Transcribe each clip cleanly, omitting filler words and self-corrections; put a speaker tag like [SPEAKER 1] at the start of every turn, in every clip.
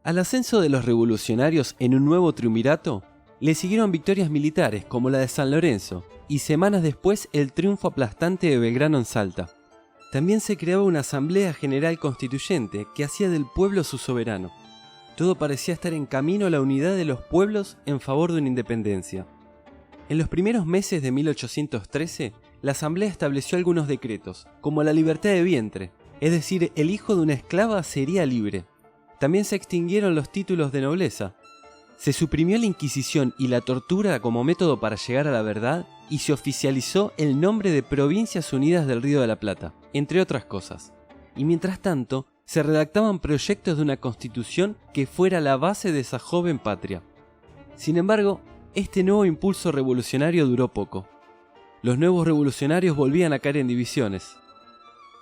[SPEAKER 1] Al ascenso de los revolucionarios en un nuevo triunvirato, le siguieron victorias militares como la de San Lorenzo y semanas después el triunfo aplastante de Belgrano en Salta. También se creaba una asamblea general constituyente que hacía del pueblo su soberano. Todo parecía estar en camino a la unidad de los pueblos en favor de una independencia. En los primeros meses de 1813, la asamblea estableció algunos decretos, como la libertad de vientre, es decir, el hijo de una esclava sería libre. También se extinguieron los títulos de nobleza. Se suprimió la Inquisición y la tortura como método para llegar a la verdad y se oficializó el nombre de Provincias Unidas del Río de la Plata, entre otras cosas. Y mientras tanto, se redactaban proyectos de una constitución que fuera la base de esa joven patria. Sin embargo, este nuevo impulso revolucionario duró poco. Los nuevos revolucionarios volvían a caer en divisiones.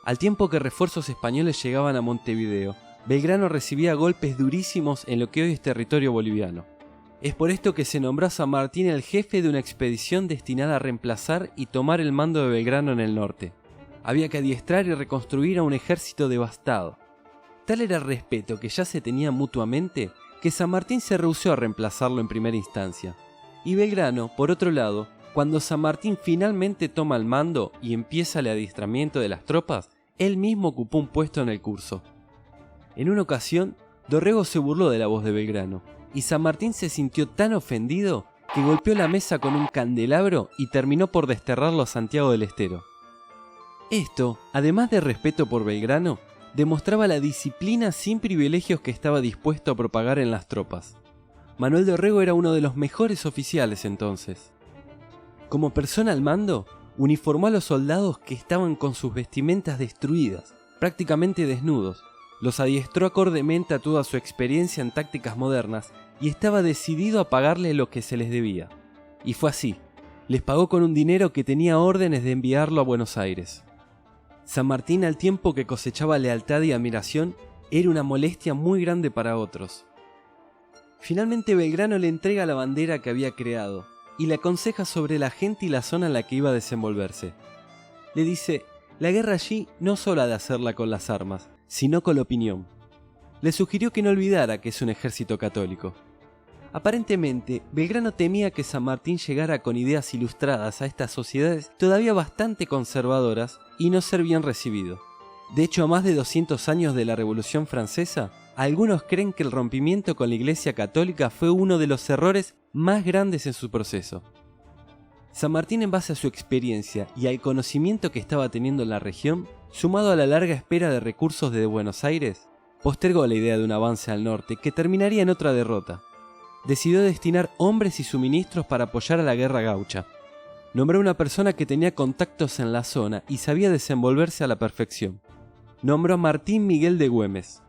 [SPEAKER 1] Al tiempo que refuerzos españoles llegaban a Montevideo, Belgrano recibía golpes durísimos en lo que hoy es territorio boliviano. Es por esto que se nombró a San Martín el jefe de una expedición destinada a reemplazar y tomar el mando de Belgrano en el norte. Había que adiestrar y reconstruir a un ejército devastado. Tal era el respeto que ya se tenían mutuamente que San Martín se rehusó a reemplazarlo en primera instancia. Y Belgrano, por otro lado, cuando San Martín finalmente toma el mando y empieza el adiestramiento de las tropas, él mismo ocupó un puesto en el curso. En una ocasión, Dorrego se burló de la voz de Belgrano, y San Martín se sintió tan ofendido que golpeó la mesa con un candelabro y terminó por desterrarlo a Santiago del Estero. Esto, además de respeto por Belgrano, demostraba la disciplina sin privilegios que estaba dispuesto a propagar en las tropas. Manuel Dorrego era uno de los mejores oficiales entonces. Como persona al mando, uniformó a los soldados que estaban con sus vestimentas destruidas, prácticamente desnudos. Los adiestró acordemente a toda su experiencia en tácticas modernas y estaba decidido a pagarles lo que se les debía. Y fue así. Les pagó con un dinero que tenía órdenes de enviarlo a Buenos Aires. San Martín, al tiempo que cosechaba lealtad y admiración, era una molestia muy grande para otros. Finalmente Belgrano le entrega la bandera que había creado y le aconseja sobre la gente y la zona en la que iba a desenvolverse. Le dice, la guerra allí no solo ha de hacerla con las armas, sino con la opinión. Le sugirió que no olvidara que es un ejército católico. Aparentemente, Belgrano temía que San Martín llegara con ideas ilustradas a estas sociedades todavía bastante conservadoras y no ser bien recibido. De hecho, a más de 200 años de la Revolución Francesa, algunos creen que el rompimiento con la Iglesia Católica fue uno de los errores más grandes en su proceso. San Martín, en base a su experiencia y al conocimiento que estaba teniendo en la región, sumado a la larga espera de recursos desde Buenos Aires, postergó la idea de un avance al norte que terminaría en otra derrota. Decidió destinar hombres y suministros para apoyar a la guerra gaucha. Nombró a una persona que tenía contactos en la zona y sabía desenvolverse a la perfección. Nombró a Martín Miguel de Güemes.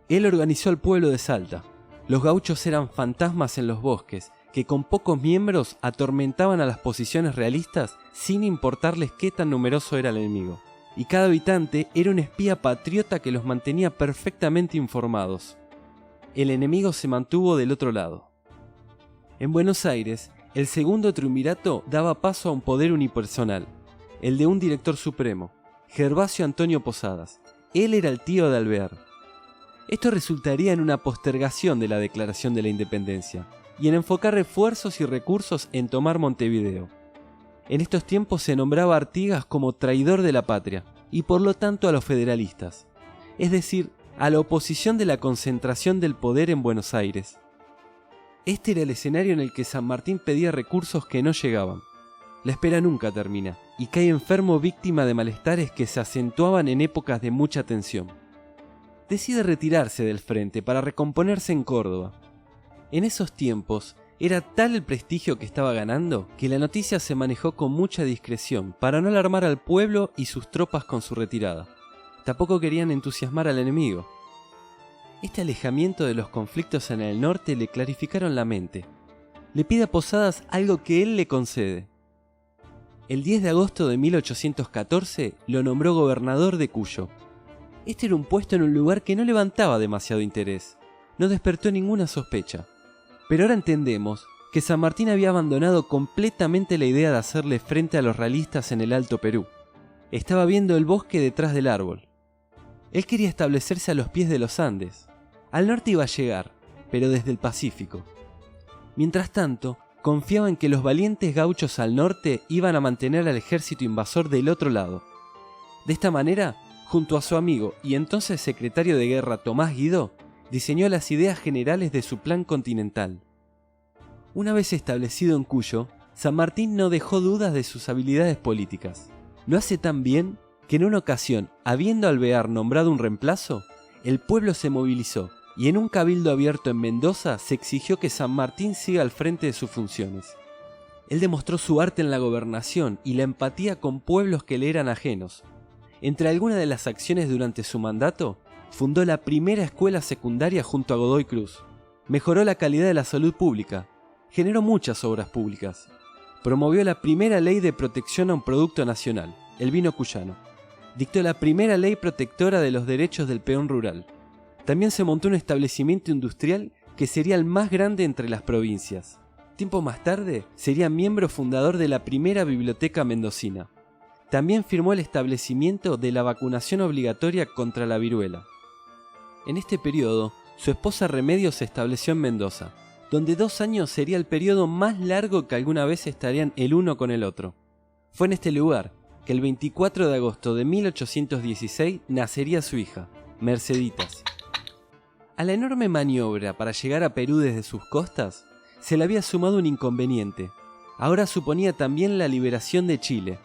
[SPEAKER 1] Él organizó al pueblo de Salta. Los gauchos eran fantasmas en los bosques, que con pocos miembros atormentaban a las posiciones realistas sin importarles qué tan numeroso era el enemigo. Y cada habitante era un espía patriota que los mantenía perfectamente informados. El enemigo se mantuvo del otro lado. En Buenos Aires, el segundo triunvirato daba paso a un poder unipersonal, el de un director supremo, Gervasio Antonio Posadas. Él era el tío de Alvear. Esto resultaría en una postergación de la declaración de la independencia y en enfocar esfuerzos y recursos en tomar Montevideo. En estos tiempos se nombraba a Artigas como traidor de la patria y por lo tanto a los federalistas, es decir, a la oposición de la concentración del poder en Buenos Aires. Este era el escenario en el que San Martín pedía recursos que no llegaban. La espera nunca termina y cae enfermo víctima de malestares que se acentuaban en épocas de mucha tensión. Decide retirarse del frente para recomponerse en Córdoba. En esos tiempos, era tal el prestigio que estaba ganando que la noticia se manejó con mucha discreción para no alarmar al pueblo y sus tropas con su retirada. Tampoco querían entusiasmar al enemigo. Este alejamiento de los conflictos en el norte le clarificaron la mente. Le pide a Posadas algo que él le concede. El 10 de agosto de 1814 lo nombró gobernador de Cuyo. Este era un puesto en un lugar que no levantaba demasiado interés, no despertó ninguna sospecha. Pero ahora entendemos que San Martín había abandonado completamente la idea de hacerle frente a los realistas en el Alto Perú. Estaba viendo el bosque detrás del árbol. Él quería establecerse a los pies de los Andes. Al norte iba a llegar, pero desde el Pacífico. Mientras tanto, confiaba en que los valientes gauchos al norte iban a mantener al ejército invasor del otro lado. De esta manera, junto a su amigo y entonces secretario de guerra Tomás Guidó, diseñó las ideas generales de su plan continental. Una vez establecido en Cuyo, San Martín no dejó dudas de sus habilidades políticas. Lo hace tan bien que en una ocasión, habiendo Alvear nombrado un reemplazo, el pueblo se movilizó y en un cabildo abierto en Mendoza se exigió que San Martín siga al frente de sus funciones. Él demostró su arte en la gobernación y la empatía con pueblos que le eran ajenos. Entre algunas de las acciones durante su mandato, fundó la primera escuela secundaria junto a Godoy Cruz, mejoró la calidad de la salud pública, generó muchas obras públicas, promovió la primera ley de protección a un producto nacional, el vino cuyano, dictó la primera ley protectora de los derechos del peón rural. También se montó un establecimiento industrial que sería el más grande entre las provincias. Tiempo más tarde, sería miembro fundador de la primera biblioteca mendocina. También firmó el establecimiento de la vacunación obligatoria contra la viruela. En este periodo, su esposa Remedios se estableció en Mendoza, donde 2 años sería el periodo más largo que alguna vez estarían el uno con el otro. Fue en este lugar que el 24 de agosto de 1816 nacería su hija, Merceditas. A la enorme maniobra para llegar a Perú desde sus costas, se le había sumado un inconveniente. Ahora suponía también la liberación de Chile.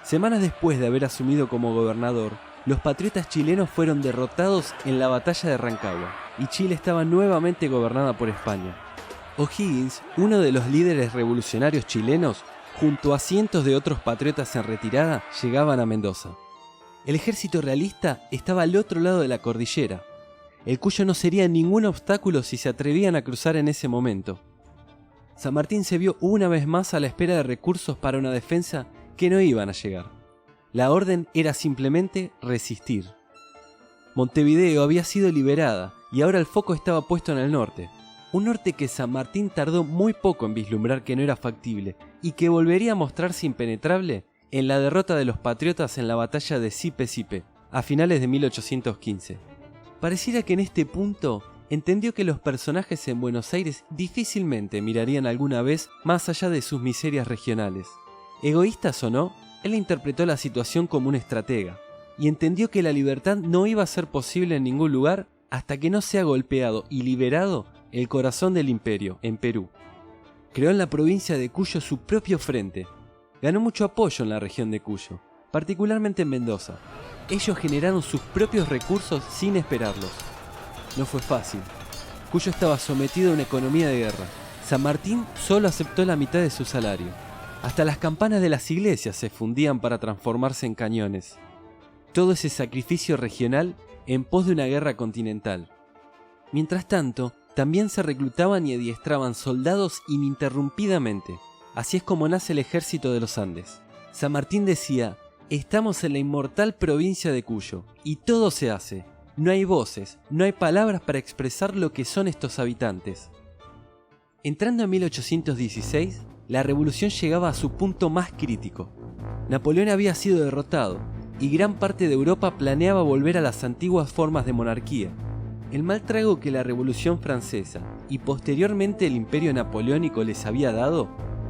[SPEAKER 1] Semanas después de haber asumido como gobernador, los patriotas chilenos fueron derrotados en la batalla de Rancagua, y Chile estaba nuevamente gobernada por España. O'Higgins, uno de los líderes revolucionarios chilenos, junto a cientos de otros patriotas en retirada, llegaban a Mendoza. El ejército realista estaba al otro lado de la cordillera, el Cuyo no sería ningún obstáculo si se atrevían a cruzar en ese momento. San Martín se vio una vez más a la espera de recursos para una defensa que no iban a llegar. La orden era simplemente resistir. Montevideo había sido liberada y ahora el foco estaba puesto en el norte. Un norte que San Martín tardó muy poco en vislumbrar que no era factible y que volvería a mostrarse impenetrable en la derrota de los patriotas en la batalla de Sipe-Sipe, a finales de 1815. Pareciera que en este punto entendió que los personajes en Buenos Aires difícilmente mirarían alguna vez más allá de sus miserias regionales. Egoístas o no, él interpretó la situación como un estratega y entendió que la libertad no iba a ser posible en ningún lugar hasta que no sea golpeado y liberado el corazón del imperio, en Perú. Creó en la provincia de Cuyo su propio frente. Ganó mucho apoyo en la región de Cuyo, particularmente en Mendoza. Ellos generaron sus propios recursos sin esperarlos. No fue fácil. Cuyo estaba sometido a una economía de guerra. San Martín solo aceptó la mitad de su salario. Hasta las campanas de las iglesias se fundían para transformarse en cañones. Todo ese sacrificio regional en pos de una guerra continental. Mientras tanto, también se reclutaban y adiestraban soldados ininterrumpidamente. Así es como nace el ejército de los Andes. San Martín decía: estamos en la inmortal provincia de Cuyo, y todo se hace. No hay voces, no hay palabras para expresar lo que son estos habitantes. Entrando en 1816, la revolución llegaba a su punto más crítico. Napoleón había sido derrotado, y gran parte de Europa planeaba volver a las antiguas formas de monarquía. El mal trago que la Revolución Francesa y posteriormente el Imperio Napoleónico les había dado,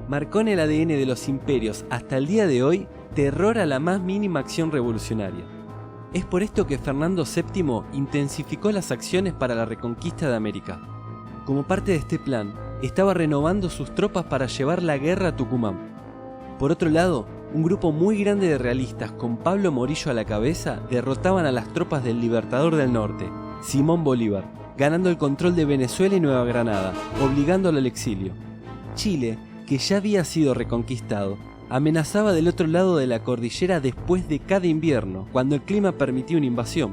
[SPEAKER 1] marcó en el ADN de los imperios hasta el día de hoy terror a la más mínima acción revolucionaria. Es por esto que Fernando VII intensificó las acciones para la reconquista de América. Como parte de este plan, estaba renovando sus tropas para llevar la guerra a Tucumán. Por otro lado, un grupo muy grande de realistas con Pablo Morillo a la cabeza derrotaban a las tropas del Libertador del Norte, Simón Bolívar, ganando el control de Venezuela y Nueva Granada, obligándolo al exilio. Chile, que ya había sido reconquistado, amenazaba del otro lado de la cordillera después de cada invierno, cuando el clima permitía una invasión.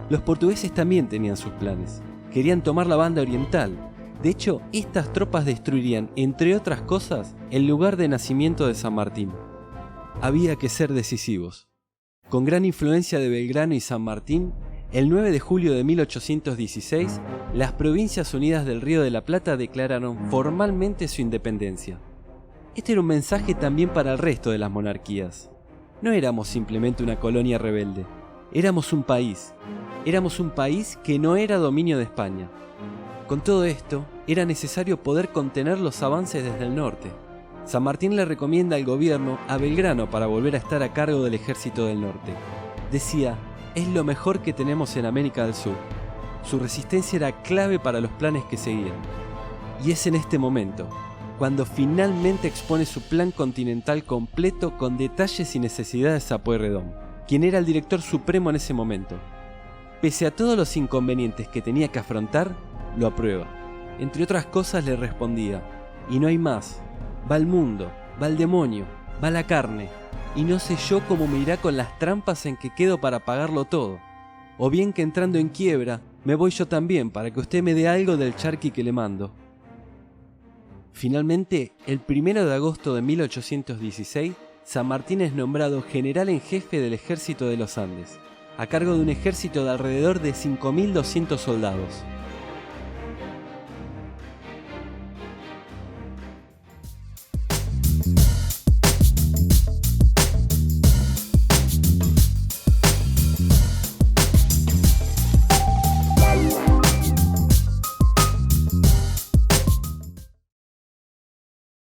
[SPEAKER 1] Los portugueses también tenían sus planes. Querían tomar la banda oriental. De hecho, estas tropas destruirían, entre otras cosas, el lugar de nacimiento de San Martín. Había que ser decisivos. Con gran influencia de Belgrano y San Martín, el 9 de julio de 1816, las Provincias Unidas del Río de la Plata declararon formalmente su independencia. Este era un mensaje también para el resto de las monarquías. No éramos simplemente una colonia rebelde, éramos un país. Éramos un país que no era dominio de España. Con todo esto, era necesario poder contener los avances desde el norte. San Martín le recomienda al gobierno a Belgrano para volver a estar a cargo del ejército del norte. Decía, es lo mejor que tenemos en América del Sur. Su resistencia era clave para los planes que seguían. Y es en este momento, cuando finalmente expone su plan continental completo con detalles y necesidades a Pueyrredón, quien era el director supremo en ese momento. Pese a todos los inconvenientes que tenía que afrontar, lo aprueba. Entre otras cosas le respondía, y no hay más, va el mundo, va el demonio, va la carne, y no sé yo cómo me irá con las trampas en que quedo para pagarlo todo. O bien que entrando en quiebra, me voy yo también para que usted me dé algo del charqui que le mando. Finalmente, el 1 de agosto de 1816, San Martín es nombrado general en jefe del ejército de los Andes, a cargo de un ejército de alrededor de 5.200 soldados.